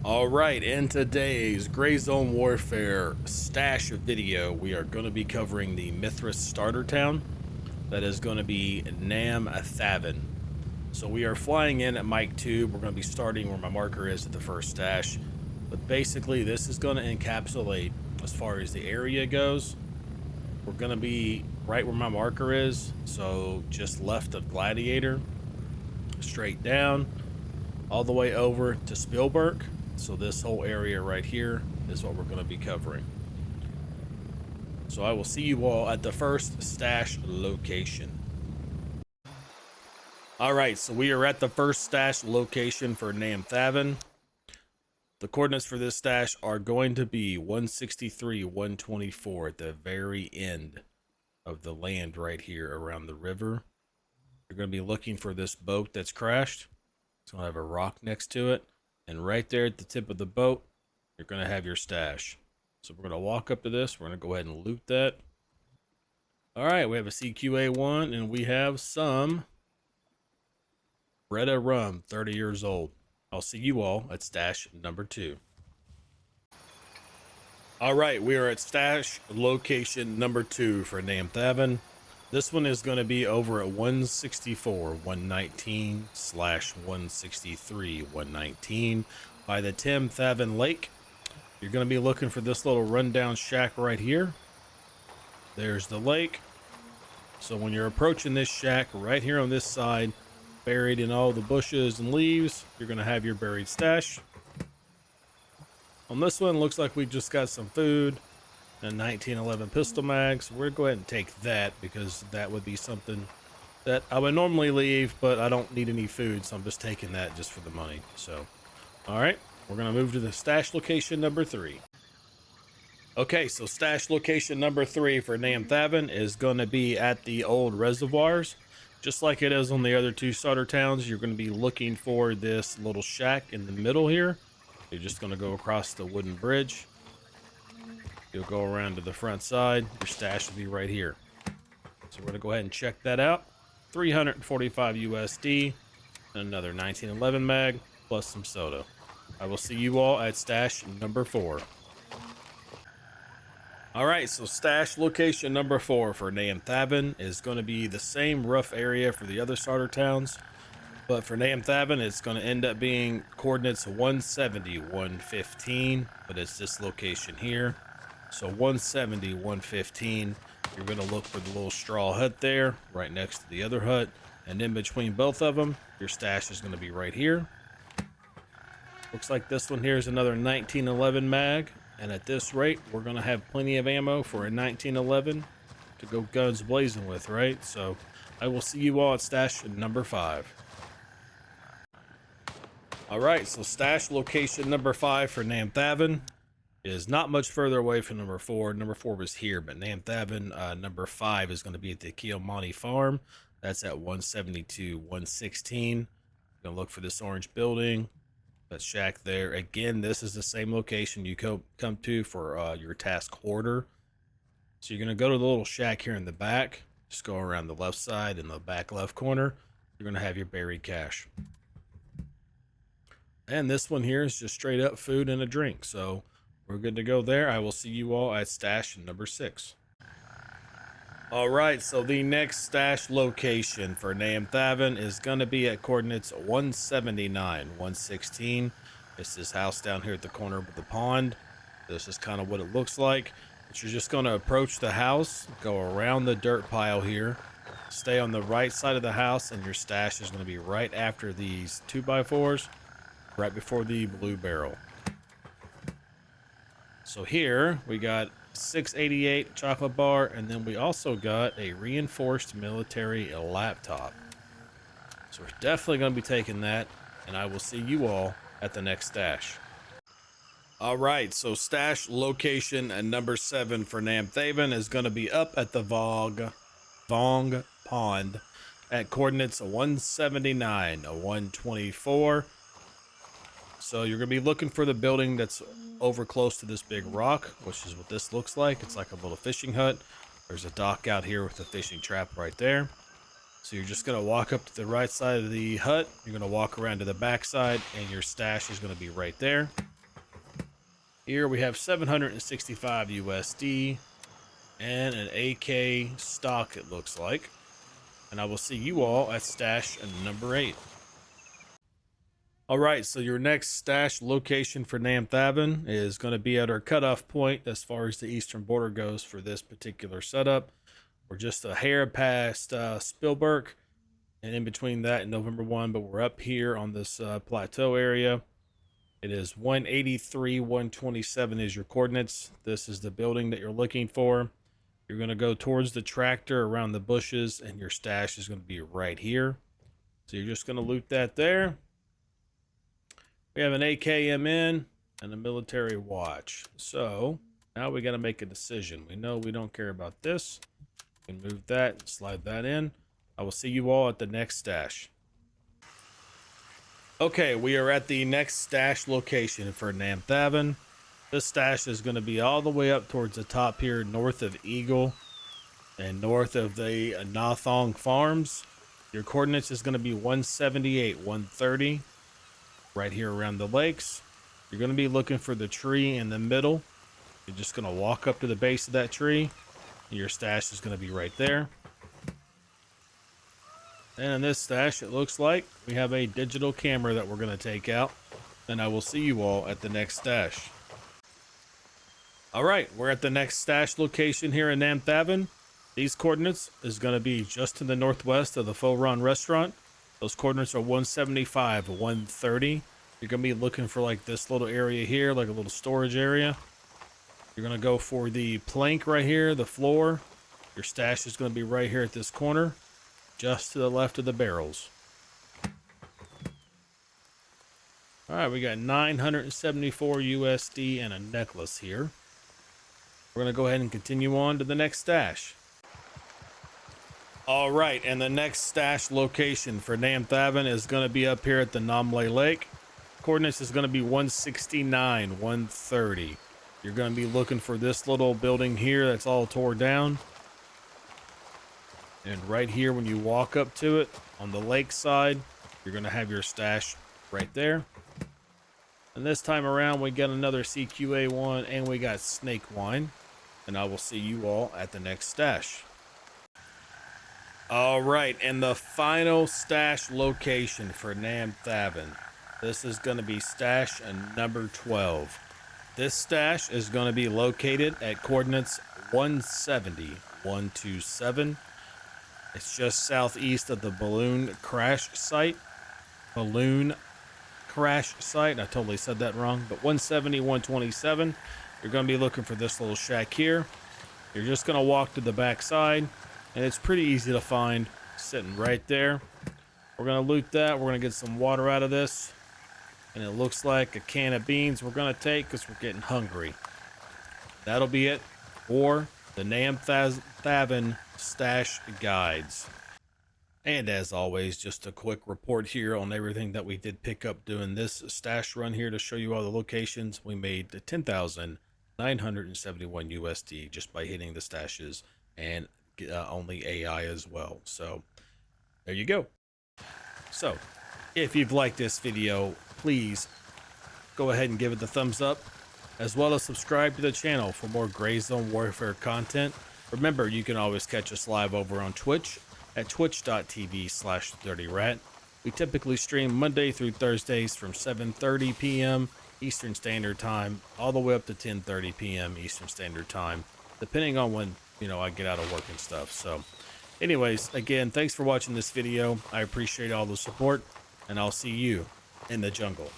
All right, in today's Gray Zone Warfare stash video, we are going to be covering the Mithras starter town. That is going to be Nam Thaven. So we are flying in at Mike 2. We're going to be starting where my marker is at the first stash. But basically, this is going to encapsulate, as far as the area goes, we're going to be right where my marker is. So just left of Gladiator, straight down, all the way over to Spielberg. So this whole area right here is what we're going to be covering. So I will see you all at the first stash location. All right, so we are at the first stash location for Nam Thaven. The coordinates for this stash are going to be 163, 124 at the very end of the land right here around the river. You're going to be looking for this boat that's crashed. It's going to have a rock next to it. And right there at the tip of the boat, you're going to have your stash. So we're going to walk up to this. We're going to go ahead and loot that. All right, we have a CQA1, and we have some Bretta rum, 30 years old. I'll see you all at stash number 2. All right, we are at stash location number 2 for Nam Thaven. This one is going to be over at 164, 119 / 163, 119 by the Nam Thaven Lake. You're going to be looking for this little rundown shack right here. There's the lake. So when you're approaching this shack right here on this side, buried in all the bushes and leaves, you're going to have your buried stash. On this one, looks like we just got some food. A 1911 pistol mag, so we're going to go ahead and take that because that would be something that I would normally leave, but I don't need any food, so I'm just taking that just for the money. So, all right, we're going to move to the stash location number 3. Okay, so stash location number 3 for Nam Thaven is going to be at the old reservoirs. Just like it is on the other 2 starter towns, you're going to be looking for this little shack in the middle here. You're just going to go across the wooden bridge. You'll go around to the front side. Your stash will be right here. So we're going to go ahead and check that out. 345 USD, another 1911 mag, plus some soda. I will see you all at stash number 4. All right, so stash location number 4 for Nam Thaven is going to be the same rough area for the other starter towns. But for Nam Thaven, it's going to end up being coordinates 170, 115, but it's this location here. So 170, 115, you're going to look for the little straw hut there, right next to the other hut. And in between both of them, your stash is going to be right here. Looks like this one here is another 1911 mag. And at this rate, we're going to have plenty of ammo for a 1911 to go guns blazing with, right? So I will see you all at stash number 5. All right, so stash location number 5 for Nam Thaven is not much further away from number 4. Number 4 was here, but Nam Thaven, number 5 is going to be at the Kielmani farm. That's at 172, 116. You're going to look for this orange building, that shack there. Again, this is the same location you come to for your task order. So you're going to go to the little shack here in the back. Just go around the left side in the back left corner. You're going to have your buried cash. And this one here is just straight up food and a drink. So we're good to go there. I will see you all at stash number 6. All right, so the next stash location for Nam Thaven is going to be at coordinates 179, 116. It's this house down here at the corner of the pond. This is kind of what it looks like. But you're just going to approach the house, go around the dirt pile here, stay on the right side of the house, and your stash is going to be right after these 2x4s, right before the blue barrel. So here we got 688 chocolate bar, and then we also got a reinforced military laptop. So we're definitely going to be taking that, and I will see you all at the next stash. All right, so stash location number 7 for Nam Thaven is going to be up at the Vong Pond at coordinates 179, 124. So you're going to be looking for the building that's over close to this big rock, which is what this looks like. It's like a little fishing hut. There's a dock out here with a fishing trap right there. So you're just going to walk up to the right side of the hut. You're going to walk around to the back side, and your stash is going to be right there. Here we have 765 USD and an AK stock, it looks like. And I will see you all at stash number 8. All right, so your next stash location for Nam Thaven is going to be at our cutoff point as far as the eastern border goes for this particular setup. We're just a hair past Spielberg, and in between that and November 1, but we're up here on this plateau area. It is 183, 127 is your coordinates. This is the building that you're looking for. You're going to go towards the tractor around the bushes, and your stash is going to be right here. So you're just going to loot that there. We have an AKM and a military watch. So now we got to make a decision. We know we don't care about this. We can move that, slide that in. I will see you all at the next stash. Okay, we are at the next stash location for Nam Thaven. This stash is going to be all the way up towards the top here, north of Eagle and north of the Nathong Farms. Your coordinates is going to be 178, 130. Right here around the lakes. You're going to be looking for the tree in the middle. You're just going to walk up to the base of that tree. And your stash is going to be right there. And in this stash, it looks like we have a digital camera that we're going to take out. And I will see you all at the next stash. All right, we're at the next stash location here in Nam Thaven. These coordinates is going to be just to the northwest of the Faux Ron restaurant. Those coordinates are 175, 130. You're going to be looking for like this little area here, like a little storage area. You're going to go for the plank right here, the floor. Your stash is going to be right here at this corner, just to the left of the barrels. All right, we got 974 USD and a necklace here. We're going to go ahead and continue on to the next stash. All right, and the next stash location for Nam Thaven is going to be up here at the Namle Lake. Coordinates is going to be 169, 130. You're going to be looking for this little building here that's all tore down. And right here, when you walk up to it on the lake side, you're going to have your stash right there. And this time around, we got another CQA1 and we got snake wine. And I will see you all at the next stash. All right, and the final stash location for Nam Thaven. This is going to be stash number 12. This stash is going to be located at coordinates 170, 127. It's just southeast of the balloon crash site. I totally said that wrong, but 170, 127. You're going to be looking for this little shack here. You're just going to walk to the back side. And it's pretty easy to find, sitting right there. We're going to loot that. We're going to get some water out of this. And it looks like a can of beans we're going to take because we're getting hungry. That'll be it for the Nam Thaven stash guides. And as always, just a quick report here on everything that we did pick up doing this stash run here to show you all the locations. We made 10,971 USD just by hitting the stashes and only AI as well. So there you go. So if you've liked this video, please go ahead and give it the thumbs up, as well as subscribe to the channel for more Gray Zone Warfare content. Remember, you can always catch us live over on Twitch at twitch.tv/TheDirtyRatt. We typically stream Monday through Thursdays from 7:30 p.m. Eastern Standard Time all the way up to 10:30 p.m. Eastern Standard Time, depending on when I get out of work and stuff. So anyways, again, thanks for watching this video. I appreciate all the support, and I'll see you in the jungle.